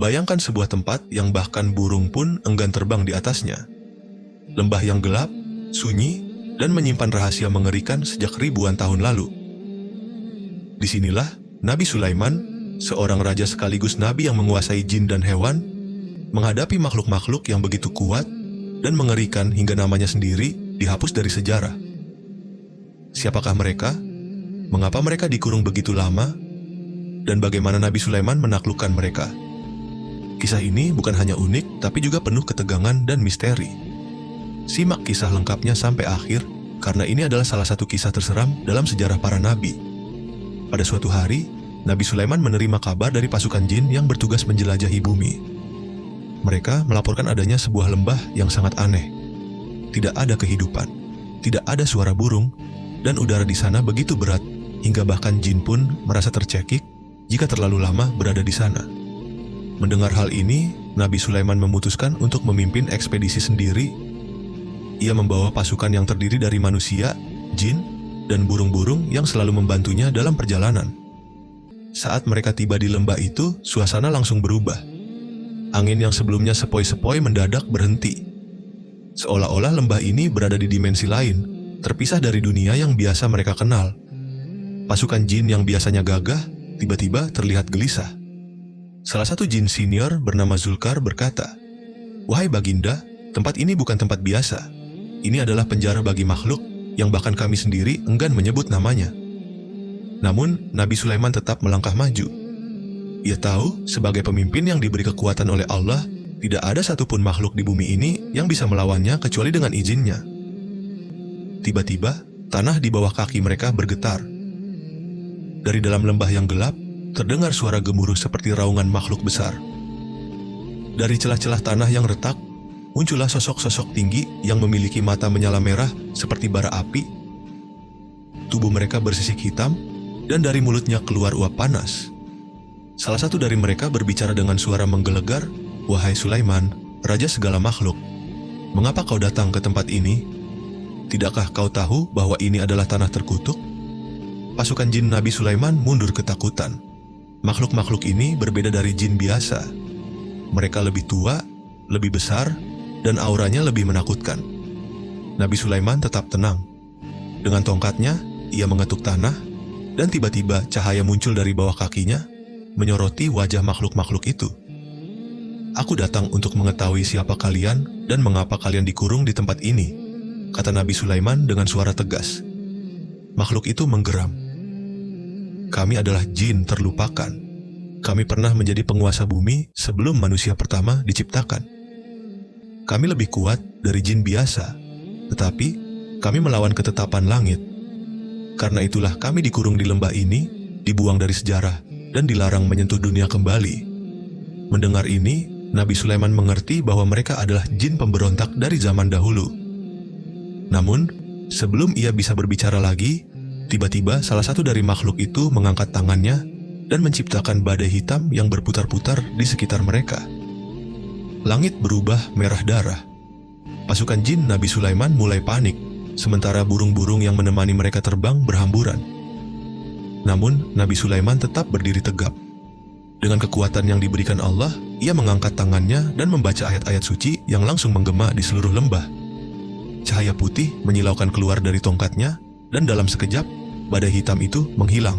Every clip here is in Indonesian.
Bayangkan sebuah tempat yang bahkan burung pun enggan terbang di atasnya. Lembah yang gelap, sunyi, dan menyimpan rahasia mengerikan sejak ribuan tahun lalu. Disinilah Nabi Sulaiman, seorang raja sekaligus nabi yang menguasai jin dan hewan, menghadapi makhluk-makhluk yang begitu kuat dan mengerikan hingga namanya sendiri dihapus dari sejarah. Siapakah mereka? Mengapa mereka dikurung begitu lama? Dan bagaimana Nabi Sulaiman menaklukkan mereka? Kisah ini bukan hanya unik, tapi juga penuh ketegangan dan misteri. Simak kisah lengkapnya sampai akhir, karena ini adalah salah satu kisah terseram dalam sejarah para nabi. Pada suatu hari, Nabi Sulaiman menerima kabar dari pasukan jin yang bertugas menjelajahi bumi. Mereka melaporkan adanya sebuah lembah yang sangat aneh. Tidak ada kehidupan, tidak ada suara burung, dan udara di sana begitu berat hingga bahkan jin pun merasa tercekik jika terlalu lama berada di sana. Mendengar hal ini, Nabi Sulaiman memutuskan untuk memimpin ekspedisi sendiri. Ia membawa pasukan yang terdiri dari manusia, jin, dan burung-burung yang selalu membantunya dalam perjalanan. Saat mereka tiba di lembah itu, suasana langsung berubah. Angin yang sebelumnya sepoi-sepoi mendadak berhenti. Seolah-olah lembah ini berada di dimensi lain, terpisah dari dunia yang biasa mereka kenal. Pasukan jin yang biasanya gagah, tiba-tiba terlihat gelisah. Salah satu jin senior bernama Zulkar berkata, "Wahai Baginda, tempat ini bukan tempat biasa. Ini adalah penjara bagi makhluk yang bahkan kami sendiri enggan menyebut namanya." Namun, Nabi Sulaiman tetap melangkah maju. Ia tahu, sebagai pemimpin yang diberi kekuatan oleh Allah, tidak ada satupun makhluk di bumi ini yang bisa melawannya kecuali dengan izinnya. Tiba-tiba, tanah di bawah kaki mereka bergetar. Dari dalam lembah yang gelap, terdengar suara gemuruh seperti raungan makhluk besar. Dari celah-celah tanah yang retak, muncullah sosok-sosok tinggi yang memiliki mata menyala merah seperti bara api. Tubuh mereka bersisik hitam, dan dari mulutnya keluar uap panas. Salah satu dari mereka berbicara dengan suara menggelegar, "Wahai Sulaiman, raja segala makhluk, mengapa kau datang ke tempat ini? Tidakkah kau tahu bahwa ini adalah tanah terkutuk?" Pasukan jin Nabi Sulaiman mundur ketakutan. Makhluk-makhluk ini berbeda dari jin biasa. Mereka lebih tua, lebih besar, dan auranya lebih menakutkan. Nabi Sulaiman tetap tenang. Dengan tongkatnya, ia mengetuk tanah, dan tiba-tiba cahaya muncul dari bawah kakinya, menyoroti wajah makhluk-makhluk itu. "Aku datang untuk mengetahui siapa kalian dan mengapa kalian dikurung di tempat ini," kata Nabi Sulaiman dengan suara tegas. Makhluk itu menggeram. "Kami adalah jin terlupakan. Kami pernah menjadi penguasa bumi sebelum manusia pertama diciptakan. Kami lebih kuat dari jin biasa, tetapi kami melawan ketetapan langit. Karena itulah kami dikurung di lembah ini, dibuang dari sejarah, dan dilarang menyentuh dunia kembali." Mendengar ini, Nabi Sulaiman mengerti bahwa mereka adalah jin pemberontak dari zaman dahulu. Namun, sebelum ia bisa berbicara lagi, tiba-tiba salah satu dari makhluk itu mengangkat tangannya dan menciptakan badai hitam yang berputar-putar di sekitar mereka. Langit berubah merah darah. Pasukan jin Nabi Sulaiman mulai panik, sementara burung-burung yang menemani mereka terbang berhamburan. Namun, Nabi Sulaiman tetap berdiri tegap. Dengan kekuatan yang diberikan Allah, ia mengangkat tangannya dan membaca ayat-ayat suci yang langsung menggema di seluruh lembah. Cahaya putih menyilaukan keluar dari tongkatnya, dan dalam sekejap, badai hitam itu menghilang.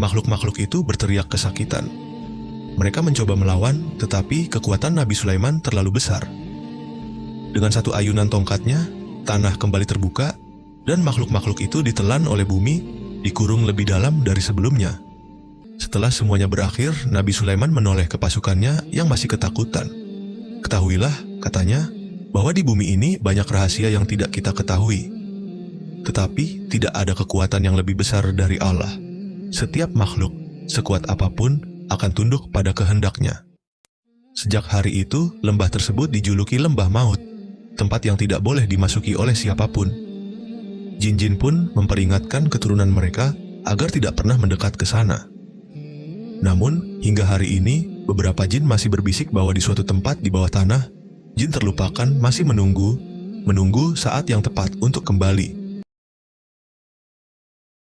Makhluk-makhluk itu berteriak kesakitan. Mereka mencoba melawan, tetapi kekuatan Nabi Sulaiman terlalu besar. Dengan satu ayunan tongkatnya, tanah kembali terbuka, dan makhluk-makhluk itu ditelan oleh bumi, dikurung lebih dalam dari sebelumnya. Setelah semuanya berakhir, Nabi Sulaiman menoleh ke pasukannya yang masih ketakutan. "Ketahuilah," katanya, "bahwa di bumi ini banyak rahasia yang tidak kita ketahui. Tetapi tidak ada kekuatan yang lebih besar dari Allah. Setiap makhluk, sekuat apapun, akan tunduk pada kehendaknya." Sejak hari itu, lembah tersebut dijuluki Lembah Maut, tempat yang tidak boleh dimasuki oleh siapapun. Jin-jin pun memperingatkan keturunan mereka agar tidak pernah mendekat ke sana. Namun, hingga hari ini, beberapa jin masih berbisik bahwa di suatu tempat di bawah tanah, jin terlupakan masih menunggu saat yang tepat untuk kembali.